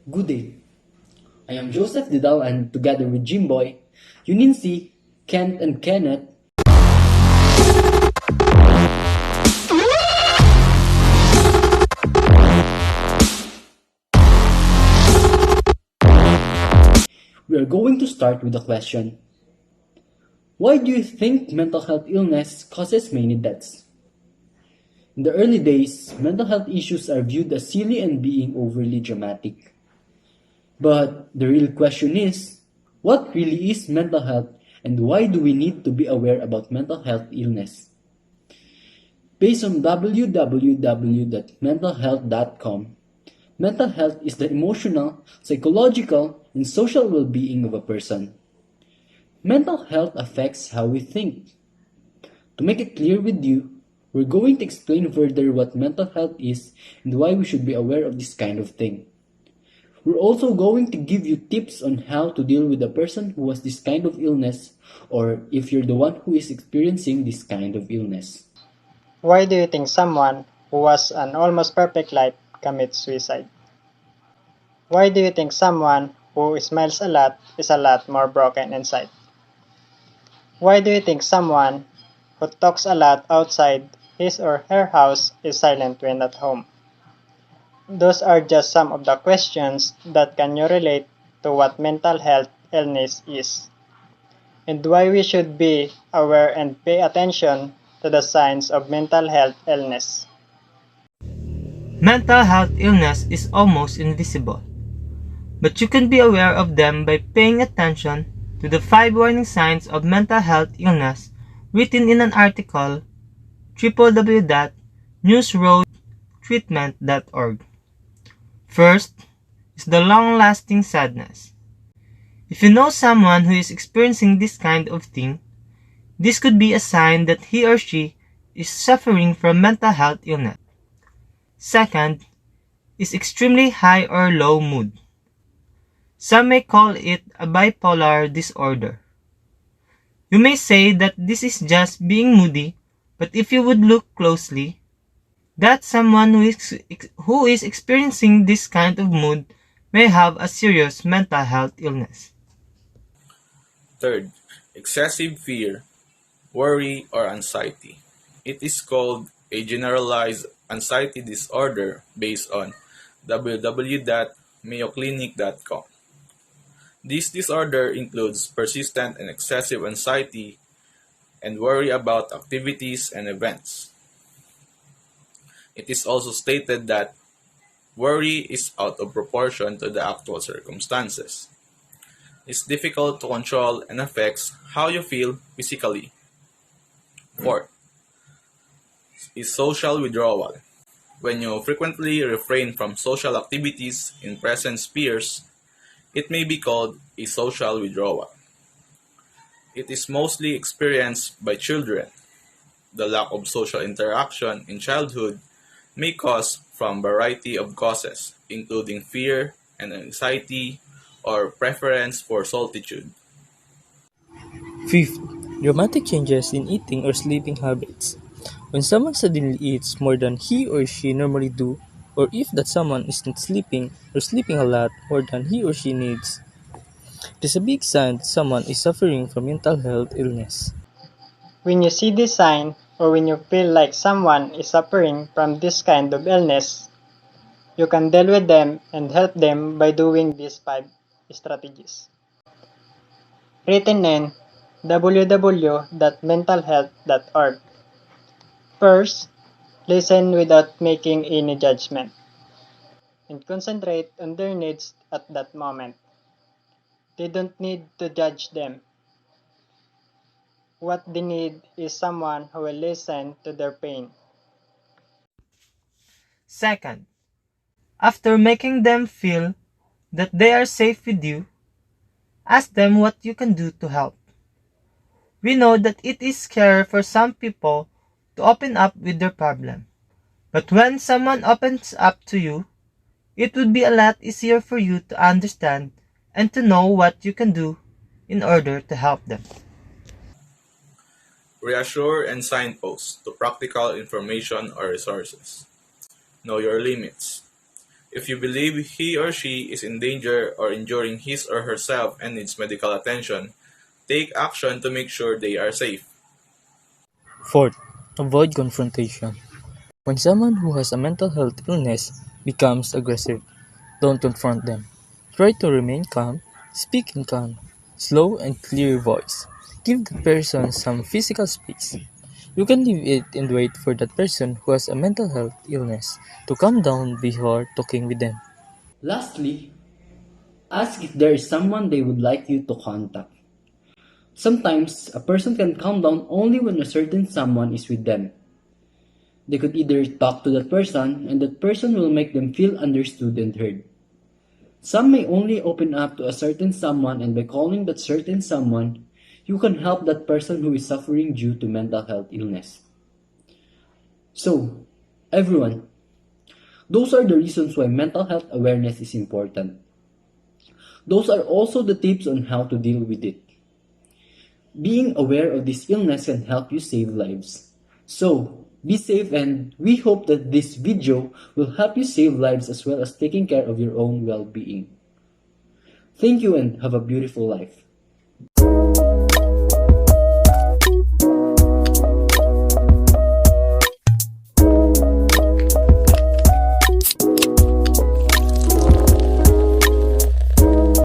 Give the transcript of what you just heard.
Good day. I am Joseph DEDAL and together with GEMBOY, EUNINCIE, Kent and Kenneth, we are going to start with a question. Why do you think mental health illness causes many deaths? In the early days, mental health issues are viewed as silly and being overly dramatic. But the real question is, what really is mental health and why do we need to be aware about mental health illness? Based on www.mentalhealth.com, mental health is the emotional, psychological, and social well-being of a person. Mental health affects how we think. To make it clear with you, we're going to explain further what mental health is and why we should be aware of this kind of thing. We're also going to give you tips on how to deal with a person who has this kind of illness or if you're the one who is experiencing this kind of illness. Why do you think someone who has an almost perfect life commits suicide? Why do you think someone who smiles a lot is a lot more broken inside? Why do you think someone who talks a lot outside his or her house is silent when at home? Those are just some of the questions that can you relate to what mental health illness is, and why we should be aware and pay attention to the signs of mental health illness. Mental health illness is almost invisible, but you can be aware of them by paying attention to the 5 warning signs of mental health illness written in an article www.newsroadtreatment.org. First is the long-lasting sadness. If you know someone who is experiencing this kind of thing, this could be a sign that he or she is suffering from mental health illness. Second is extremely high or low mood. Some may call it a bipolar disorder. You may say that this is just being moody, but if you would look closely, that someone who is experiencing this kind of mood may have a serious mental health illness. Third, excessive fear, worry, or anxiety. It is called a generalized anxiety disorder based on www.mayoclinic.com. This disorder includes persistent and excessive anxiety and worry about activities and events. It is also stated that worry is out of proportion to the actual circumstances. It's difficult to control and affects how you feel physically. Fourth is social withdrawal. When you frequently refrain from social activities in presence of peers, it may be called a social withdrawal. It is mostly experienced by children. The lack of social interaction in childhood may cause from a variety of causes, including fear and anxiety or preference for solitude. Fifth, dramatic changes in eating or sleeping habits. When someone suddenly eats more than he or she normally do, or if that someone isn't sleeping or sleeping a lot more than he or she needs, it is a big sign that someone is suffering from mental health illness. When you see this sign, or when you feel like someone is suffering from this kind of illness, you can deal with them and help them by doing these 5 strategies. Written in www.mentalhealth.org. First, listen without making any judgment, and concentrate on their needs at that moment. They don't need to judge them. What they need is someone who will listen to their pain. Second, after making them feel that they are safe with you, ask them what you can do to help. We know that it is scary for some people to open up with their problem. But when someone opens up to you, it would be a lot easier for you to understand and to know what you can do in order to help them. Reassure and signpost to practical information or resources. Know your limits. If you believe he or she is in danger or injuring his or herself and needs medical attention, take action to make sure they are safe. Fourth, avoid confrontation. When someone who has a mental health illness becomes aggressive, don't confront them. Try to remain calm, speak in calm, slow and clear voice. Give the person some physical space. You can leave it and wait for that person who has a mental health illness to calm down before talking with them. Lastly, ask if there is someone they would like you to contact. Sometimes, a person can calm down only when a certain someone is with them. They could either talk to that person, and that person will make them feel understood and heard. Some may only open up to a certain someone, and by calling that certain someone, you can help that person who is suffering due to mental health illness. So, everyone, those are the reasons why mental health awareness is important. Those are also the tips on how to deal with it. Being aware of this illness can help you save lives. So, be safe, and we hope that this video will help you save lives as well as taking care of your own well-being. Thank you and have a beautiful life.